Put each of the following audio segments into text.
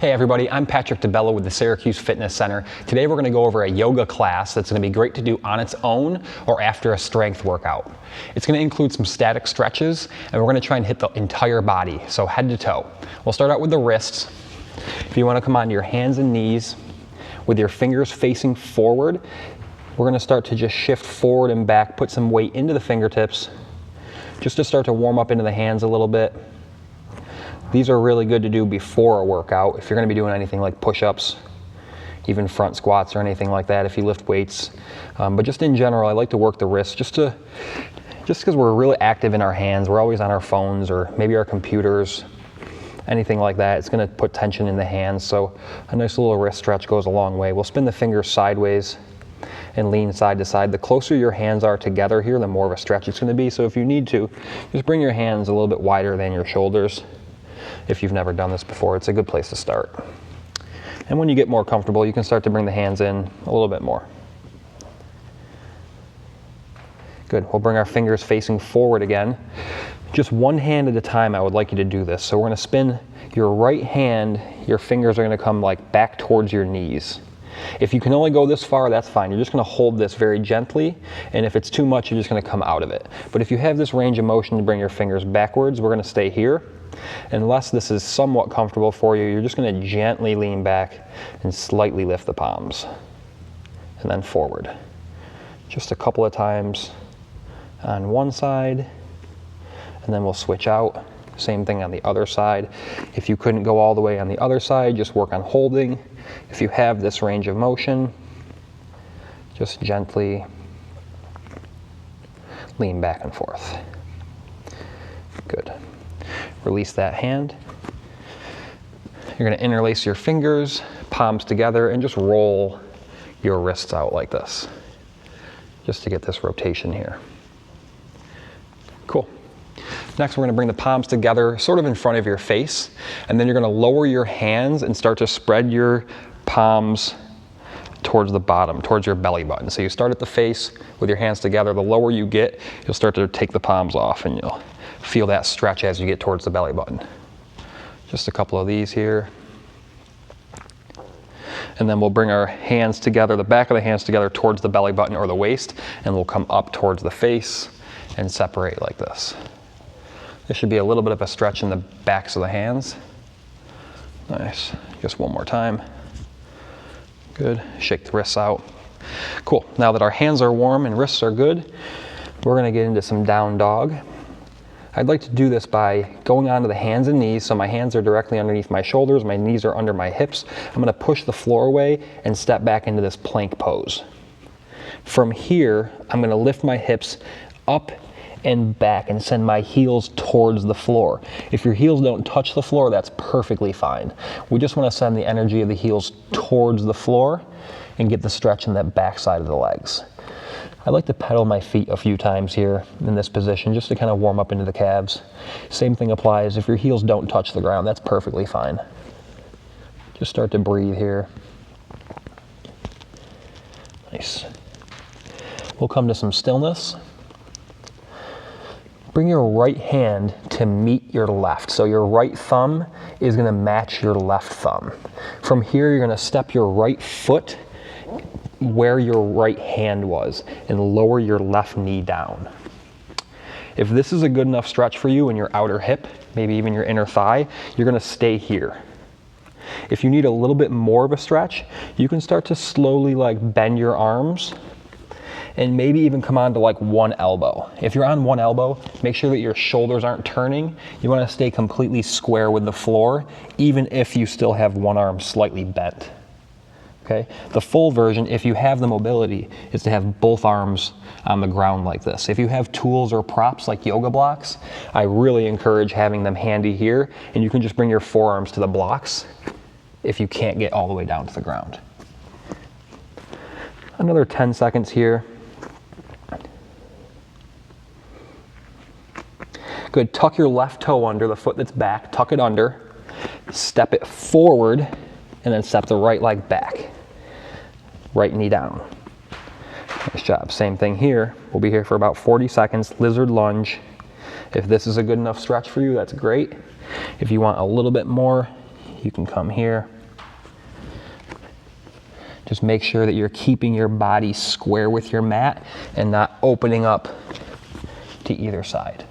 Hey everybody, I'm Patrick DeBello with the Syracuse Fitness Center. Today we're going to go over a yoga class that's going to be great to do on its own or after a strength workout. It's going to include some static stretches and we're going to try and hit the entire body, so head to toe. We'll start out with the wrists. If you want to come onto your hands and knees with your fingers facing forward, we're going to start to just shift forward and back, put some weight into the fingertips just to start to warm up into the hands a little bit. These are really good to do before a workout if you're going to be doing anything like push-ups, even front squats or anything like that if you lift weights. But just in general, I like to work the wrists just because we're really active in our hands. We're always on our phones or maybe our computers, anything like that. It's going to put tension in the hands, so a nice little wrist stretch goes a long way. We'll spin the fingers sideways and lean side to side. The closer your hands are together here, the more of a stretch it's going to be. So if you need to, just bring your hands a little bit wider than your shoulders. If you've never done this before, it's a good place to start. And when you get more comfortable, you can start to bring the hands in a little bit more. Good. We'll bring our fingers facing forward again. Just one hand at a time, I would like you to do this. So we're going to spin your right hand, your fingers are going to come like back towards your knees. If you can only go this far, that's fine. You're just going to hold this very gently, and if it's too much, you're just going to come out of it. But if you have this range of motion to bring your fingers backwards, we're going to stay here. Unless this is somewhat comfortable for you, you're just going to gently lean back and slightly lift the palms. And then forward. Just a couple of times on one side, and then we'll switch out. Same thing on the other side. If you couldn't go all the way on the other side, just work on holding. If you have this range of motion, just gently lean back and forth. Good. Release that hand. You're going to interlace your fingers, palms together, and just roll your wrists out like this, just to get this rotation here. Cool. Next, we're going to bring the palms together sort of in front of your face, and then you're going to lower your hands and start to spread your palms towards the bottom, towards your belly button. So you start at the face with your hands together. The lower you get, you'll start to take the palms off, and you'll feel that stretch as you get towards the belly button. Just a couple of these here. And then we'll bring our hands together, the back of the hands together towards the belly button or the waist, and we'll come up towards the face and separate like this. There should be a little bit of a stretch in the backs of the hands. Nice. Just one more time. Good. Shake the wrists out. Cool. Now that our hands are warm and wrists are good, we're going to get into some down dog. I'd like to do this by going onto the hands and knees, so my hands are directly underneath my shoulders, my knees are under my hips. I'm going to push the floor away and step back into this plank pose. From here, I'm going to lift my hips up and back and send my heels towards the floor. If your heels don't touch the floor, that's perfectly fine. We just want to send the energy of the heels towards the floor and get the stretch in that back side of the legs. I like to pedal my feet a few times here in this position just to kind of warm up into the calves. Same thing applies if your heels don't touch the ground, that's perfectly fine. Just start to breathe here. Nice. We'll come to some stillness. Bring your right hand to meet your left. So your right thumb is going to match your left thumb. From here, you're going to step your right foot where your right hand was and lower your left knee down. If this is a good enough stretch for you in your outer hip, maybe even your inner thigh, you're going to stay here. If you need a little bit more of a stretch, you can start to slowly like bend your arms and maybe even come on to like one elbow. If you're on one elbow, make sure that your shoulders aren't turning. You want to stay completely square with the floor, even if you still have one arm slightly bent. Okay? The full version, if you have the mobility, is to have both arms on the ground like this. If you have tools or props like yoga blocks, I really encourage having them handy here, and you can just bring your forearms to the blocks if you can't get all the way down to the ground. Another 10 seconds here. Good. Tuck your left toe under the foot that's back. Tuck it under. Step it forward, and then step the right leg back. Right knee down. Nice job. Same thing here. We'll be here for about 40 seconds. Lizard lunge. If this is a good enough stretch for you, that's great. If you want a little bit more, you can come here. Just make sure that you're keeping your body square with your mat and not opening up to either side.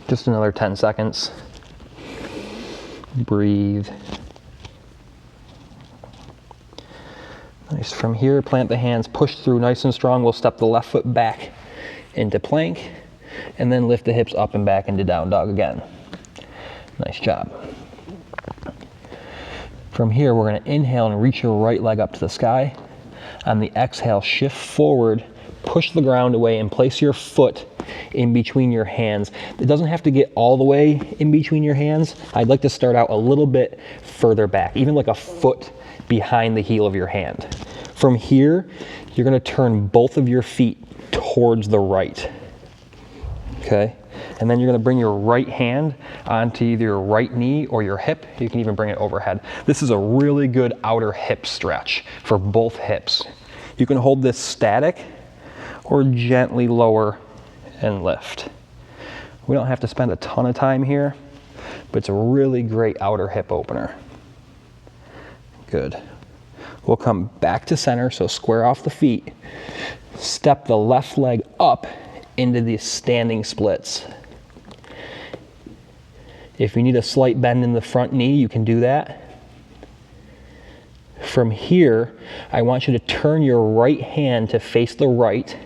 Just another 10 seconds. Breathe. Nice. From here, plant the hands, push through nice and strong. We'll step the left foot back into plank and then lift the hips up and back into down dog again. Nice job. From here, we're going to inhale and reach your right leg up to the sky. On the exhale, shift forward, push the ground away, and place your foot in between your hands. It doesn't have to get all the way in between your hands. I'd like to start out a little bit further back, even like a foot behind the heel of your hand. From here, you're going to turn both of your feet towards the right. Okay? And then you're going to bring your right hand onto either your right knee or your hip. You can even bring it overhead. This is a really good outer hip stretch for both hips. You can hold this static or gently lower and lift. We don't have to spend a ton of time here, but it's a really great outer hip opener. Good. We'll come back to center, so square off the feet. Step the left leg up into the standing splits. If you need a slight bend in the front knee, you can do that. From here, I want you to turn your right hand to face the right,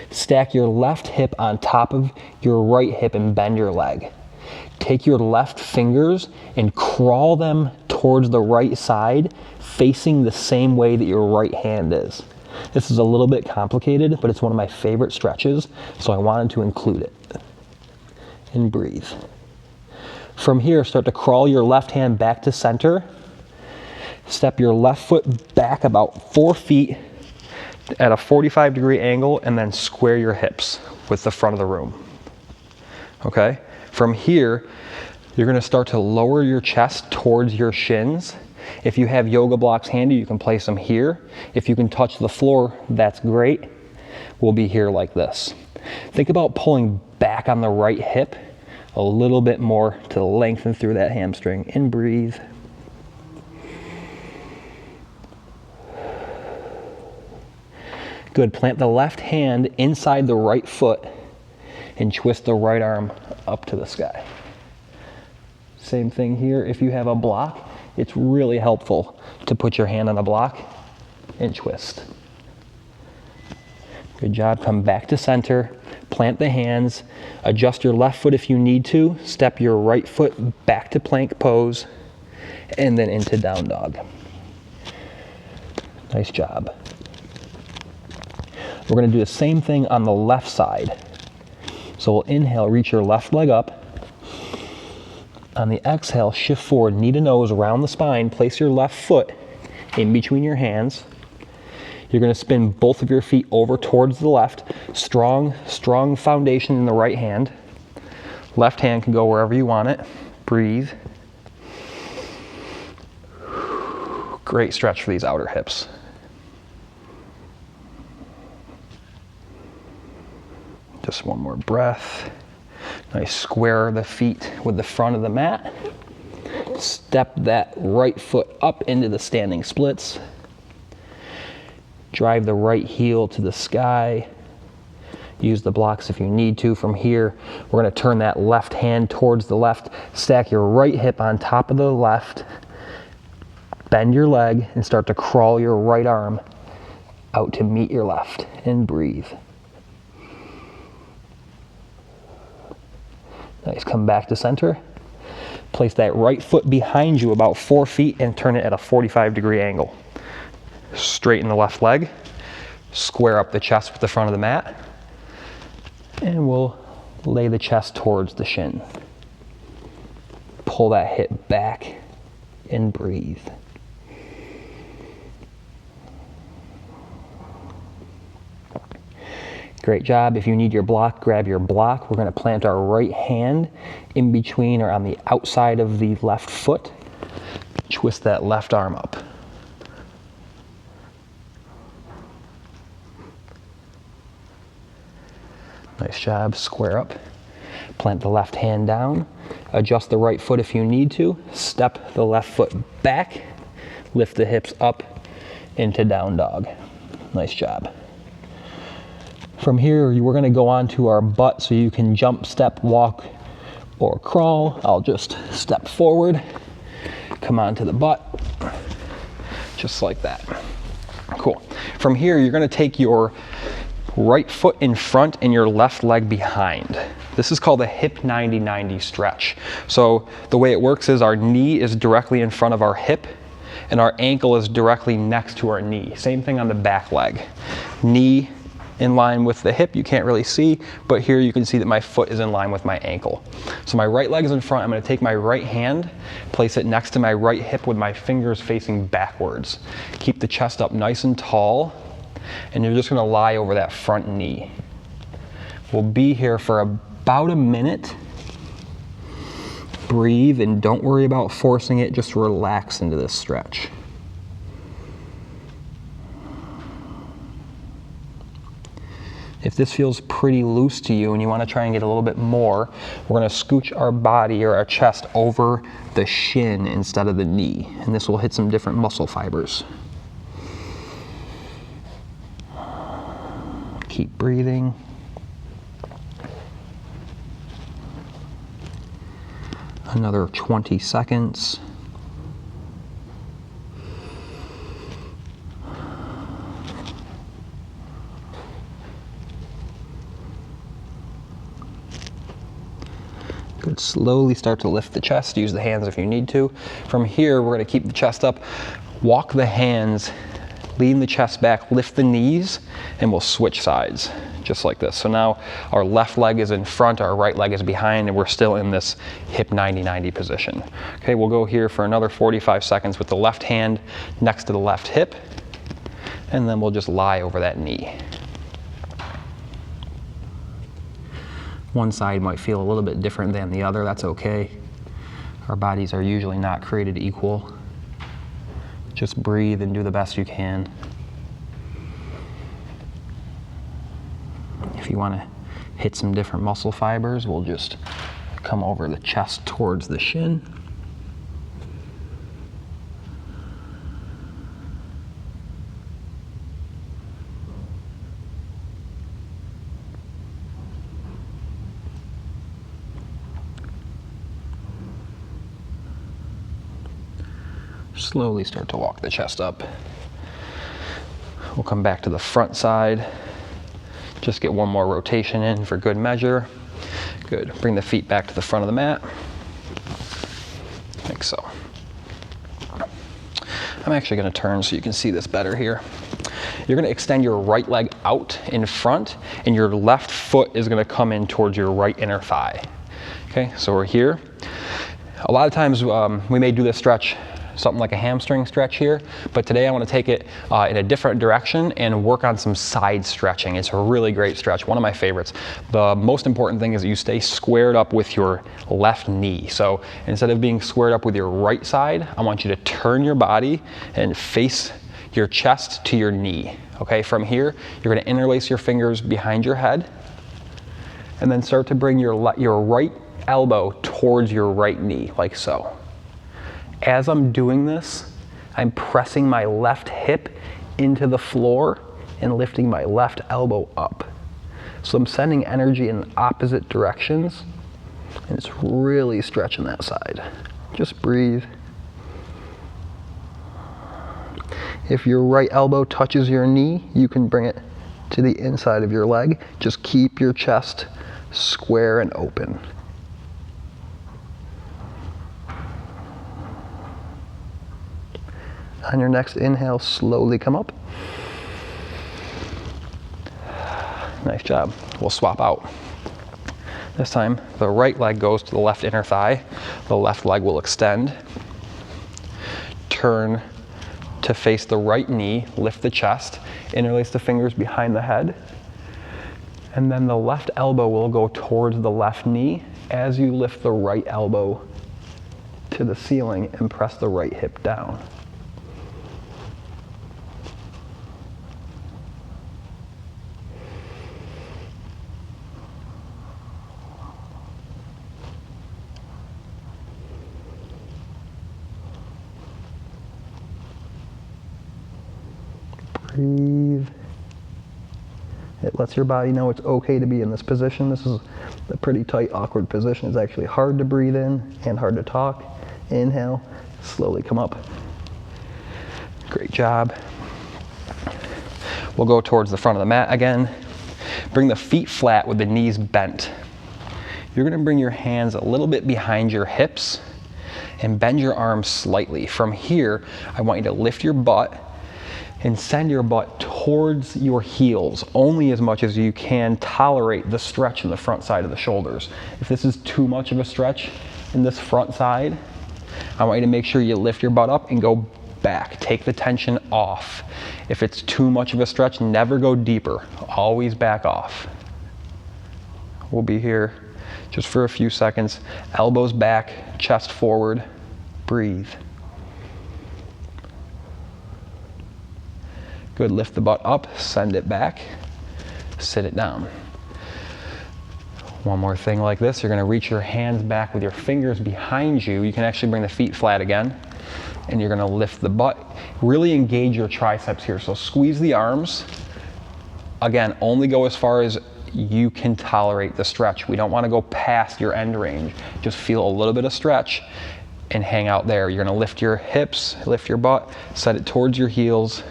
stack your left hip on top of your right hip and bend your leg. Take your left fingers and crawl them towards the right side, facing the same way that your right hand is. This is a little bit complicated, but it's one of my favorite stretches, so I wanted to include it. And breathe. From here, start to crawl your left hand back to center. Step your left foot back about 4 feet at a 45-degree angle, and then square your hips with the front of the room. Okay? From here, you're going to start to lower your chest towards your shins. If you have yoga blocks handy, you can place them here. If you can touch the floor, that's great. We'll be here like this. Think about pulling back on the right hip a little bit more to lengthen through that hamstring. And breathe. Good. Plant the left hand inside the right foot and twist the right arm up to the sky. Same thing here. If you have a block, it's really helpful to put your hand on the block and twist. Good job. Come back to center. Plant the hands. Adjust your left foot if you need to. Step your right foot back to plank pose and then into down dog. Nice job. We're going to do the same thing on the left side. So we'll inhale, reach your left leg up. On the exhale, shift forward, knee to nose, around the spine. Place your left foot in between your hands. You're going to spin both of your feet over towards the left. Strong foundation in the right hand. Left hand can go wherever you want it. Breathe. Great stretch for these outer hips. Just one more breath. Nice. Square the feet with the front of the mat. Step that right foot up into the standing splits. Drive the right heel to the sky. Use the blocks if you need to. From here, we're going to turn that left hand towards the left. Stack your right hip on top of the left. Bend your leg and start to crawl your right arm out to meet your left. And breathe. Nice. Come back to center. Place that right foot behind you about 4 feet and turn it at a 45-degree angle. Straighten the left leg. Square up the chest with the front of the mat. And we'll lay the chest towards the shin. Pull that hip back and breathe. Great job. If you need your block, grab your block. We're going to plant our right hand in between or on the outside of the left foot. Twist that left arm up. Nice job. Square up. Plant the left hand down, adjust the right foot if you need to, step the left foot back, lift the hips up into down dog. Nice job. From here, we're gonna go on to our butt, so you can jump, step, walk, or crawl. I'll just step forward, come onto the butt, just like that. Cool. From here, you're gonna take your right foot in front and your left leg behind. This is called a hip 90-90 stretch. So the way it works is our knee is directly in front of our hip and our ankle is directly next to our knee. Same thing on the back leg. Knee in line with the hip, you can't really see, but here you can see that my foot is in line with my ankle. So my right leg is in front. I'm going to take my right hand, place it next to my right hip with my fingers facing backwards. Keep the chest up nice and tall, and you're just going to lie over that front knee. We'll be here for about a minute. Breathe and don't worry about forcing it, just relax into this stretch. If this feels pretty loose to you and you want to try and get a little bit more, we're going to scooch our body or our chest over the shin instead of the knee, and this will hit some different muscle fibers. Keep breathing. Another 20 seconds. Good. Slowly start to lift the chest. Use the hands if you need to. From here, we're going to keep the chest up. Walk the hands, lean the chest back, lift the knees, and we'll switch sides, just like this. So now our left leg is in front, our right leg is behind, and we're still in this hip 90-90 position. Okay, we'll go here for another 45 seconds with the left hand next to the left hip, and then we'll just lie over that knee. One side might feel a little bit different than the other. That's okay. Our bodies are usually not created equal. Just breathe and do the best you can. If you want to hit some different muscle fibers, we'll just come over the chest towards the shin. Slowly start to walk the chest up. We'll come back to the front side. Just get one more rotation in for good measure. Good. Bring the feet back to the front of the mat. Like so. I'm actually going to turn so you can see this better here. You're going to extend your right leg out in front, and your left foot is going to come in towards your right inner thigh. Okay, so we're here. A lot of times we may do this stretch something like a hamstring stretch here, but today I want to take it in a different direction and work on some side stretching. It's a really great stretch, one of my favorites. The most important thing is that you stay squared up with your left knee. So instead of being squared up with your right side, I want you to turn your body and face your chest to your knee. Okay, from here, you're going to interlace your fingers behind your head and then start to bring your right elbow towards your right knee, like so. As I'm doing this, I'm pressing my left hip into the floor and lifting my left elbow up. So I'm sending energy in opposite directions, and it's really stretching that side. Just breathe. If your right elbow touches your knee, you can bring it to the inside of your leg. Just keep your chest square and open. On your next inhale, slowly come up. Nice job. We'll swap out. This time, the right leg goes to the left inner thigh. The left leg will extend. Turn to face the right knee, lift the chest, interlace the fingers behind the head. And then the left elbow will go towards the left knee as you lift the right elbow to the ceiling and press the right hip down. Breathe. It lets your body know it's okay to be in this position. This is a pretty tight, awkward position. It's actually hard to breathe in and hard to talk. Inhale, slowly come up. Great job. We'll go towards the front of the mat again. Bring the feet flat with the knees bent. You're gonna bring your hands a little bit behind your hips and bend your arms slightly. From here, I want you to lift your butt and send your butt towards your heels, only as much as you can tolerate the stretch in the front side of the shoulders. If this is too much of a stretch in this front side, I want you to make sure you lift your butt up and go back. Take the tension off. If it's too much of a stretch, never go deeper. Always back off. We'll be here just for a few seconds. Elbows back, chest forward. Breathe. Good, lift the butt up, send it back, sit it down. One more thing like this, you're gonna reach your hands back with your fingers behind you. You can actually bring the feet flat again, and you're gonna lift the butt. Really engage your triceps here, so squeeze the arms. Again, only go as far as you can tolerate the stretch. We don't wanna go past your end range. Just feel a little bit of stretch and hang out there. You're gonna lift your hips, lift your butt, set it towards your heels,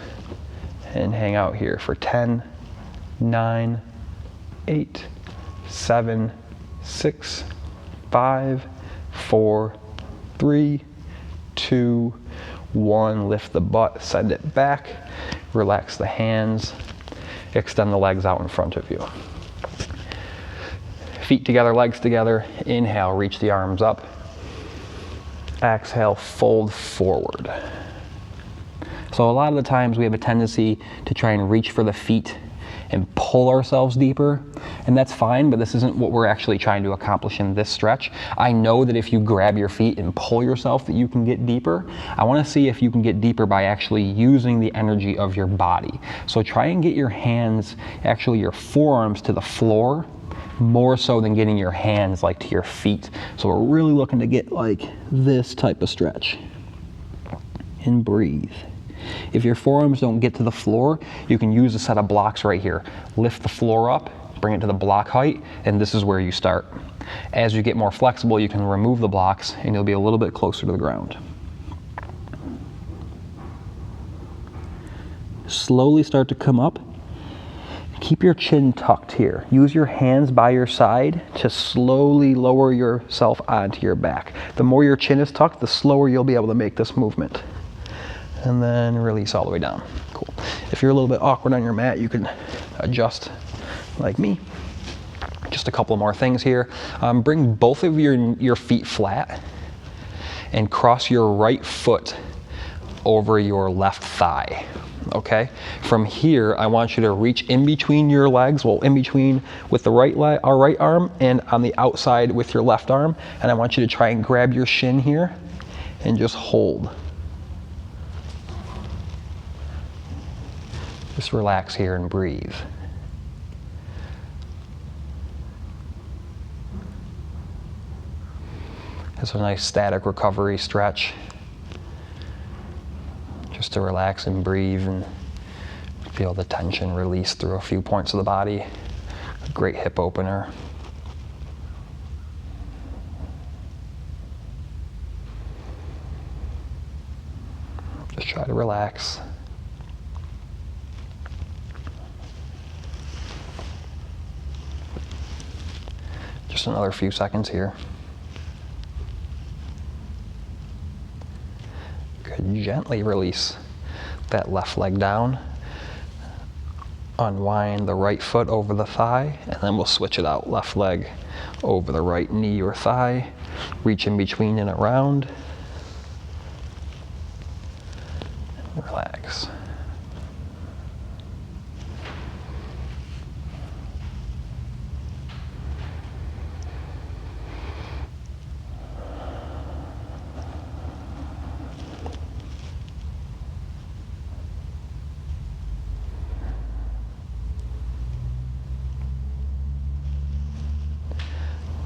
and hang out here for 10, 9, 8, 7, 6, 5, 4, 3, 2, 1. Lift the butt, send it back, relax the hands, extend the legs out in front of you. Feet together, legs together. Inhale, reach the arms up. Exhale, fold forward. So a lot of the times we have a tendency to try and reach for the feet and pull ourselves deeper, and that's fine, but this isn't what we're actually trying to accomplish in this stretch. I know that if you grab your feet and pull yourself that you can get deeper. I wanna see if you can get deeper by actually using the energy of your body. So try and get your hands, actually your forearms to the floor, more so than getting your hands like to your feet. So we're really looking to get like this type of stretch. And breathe. If your forearms don't get to the floor, you can use a set of blocks right here. Lift the floor up, bring it to the block height, and this is where you start. As you get more flexible, you can remove the blocks and you'll be a little bit closer to the ground. Slowly start to come up. Keep your chin tucked here. Use your hands by your side to slowly lower yourself onto your back. The more your chin is tucked, the slower you'll be able to make this movement. And then release all the way down. Cool. If you're a little bit awkward on your mat, you can adjust like me. Just a couple more things here. Bring both of your feet flat and cross your right foot over your left thigh. Okay? From here, I want you to reach in between your legs, well, in between with the right leg, our right arm, and on the outside with your left arm. And I want you to try and grab your shin here and just hold. Just relax here and breathe. It's a nice static recovery stretch. Just to relax and breathe and feel the tension release through a few points of the body. A great hip opener. Just try to relax. Just another few seconds here. Good, gently release that left leg down. Unwind the right foot over the thigh, and then we'll switch it out. Left leg over the right knee or thigh. Reach in between and around. Relax.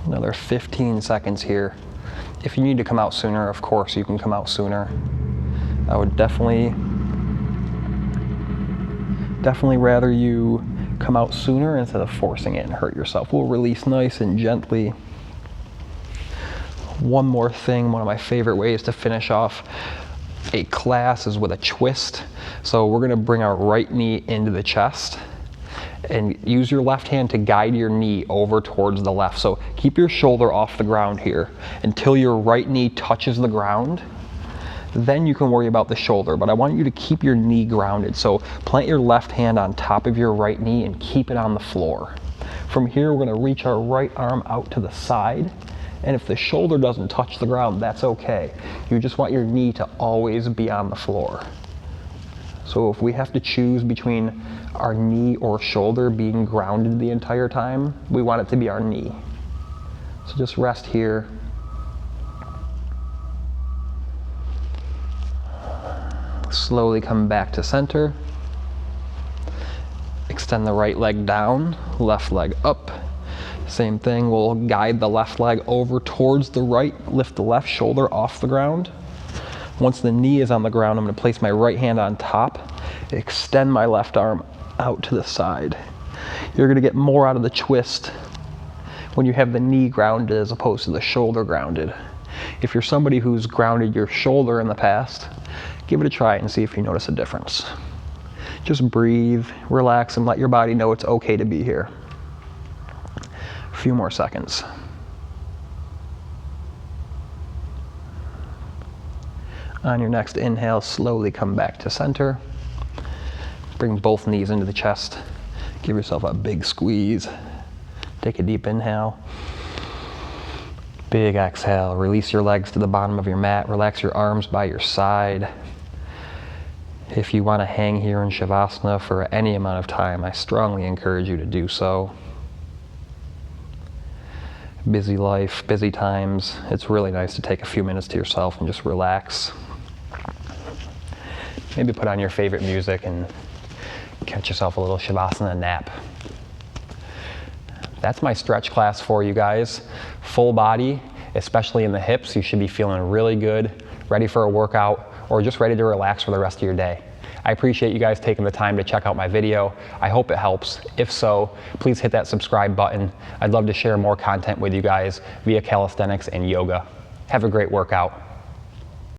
Another 15 seconds here. If you need to come out sooner, of course you can come out sooner. I would definitely Definitely rather you come out sooner instead of forcing it and hurt yourself. We'll release nice and gently. One more thing, one of my favorite ways to finish off a class is with a twist. So we're gonna bring our right knee into the chest and use your left hand to guide your knee over towards the left. So keep your shoulder off the ground here until your right knee touches the ground. Then you can worry about the shoulder, but I want you to keep your knee grounded. So plant your left hand on top of your right knee and keep it on the floor. From here, we're gonna reach our right arm out to the side. And if the shoulder doesn't touch the ground, that's okay. You just want your knee to always be on the floor. So if we have to choose between our knee or shoulder being grounded the entire time, we want it to be our knee. So just rest here. Slowly come back to center. Extend the right leg down, left leg up. Same thing, we'll guide the left leg over towards the right, lift the left shoulder off the ground. Once the knee is on the ground, I'm gonna place my right hand on top, extend my left arm out to the side. You're gonna get more out of the twist when you have the knee grounded as opposed to the shoulder grounded. If you're somebody who's grounded your shoulder in the past, give it a try and see if you notice a difference. Just breathe, relax, and let your body know it's okay to be here. A few more seconds. On your next inhale, slowly come back to center. Bring both knees into the chest. Give yourself a big squeeze. Take a deep inhale. Big exhale. Release your legs to the bottom of your mat. Relax your arms by your side. If you want to hang here in Shavasana for any amount of time, I strongly encourage you to do so. Busy life, busy times, it's really nice to take a few minutes to yourself and just relax. Maybe put on your favorite music and catch yourself a little Shavasana nap. That's my stretch class for you guys. Full body, especially in the hips. You should be feeling really good, ready for a workout, or just ready to relax for the rest of your day. I appreciate you guys taking the time to check out my video. I hope it helps. If so, please hit that subscribe button. I'd love to share more content with you guys via calisthenics and yoga. Have a great workout.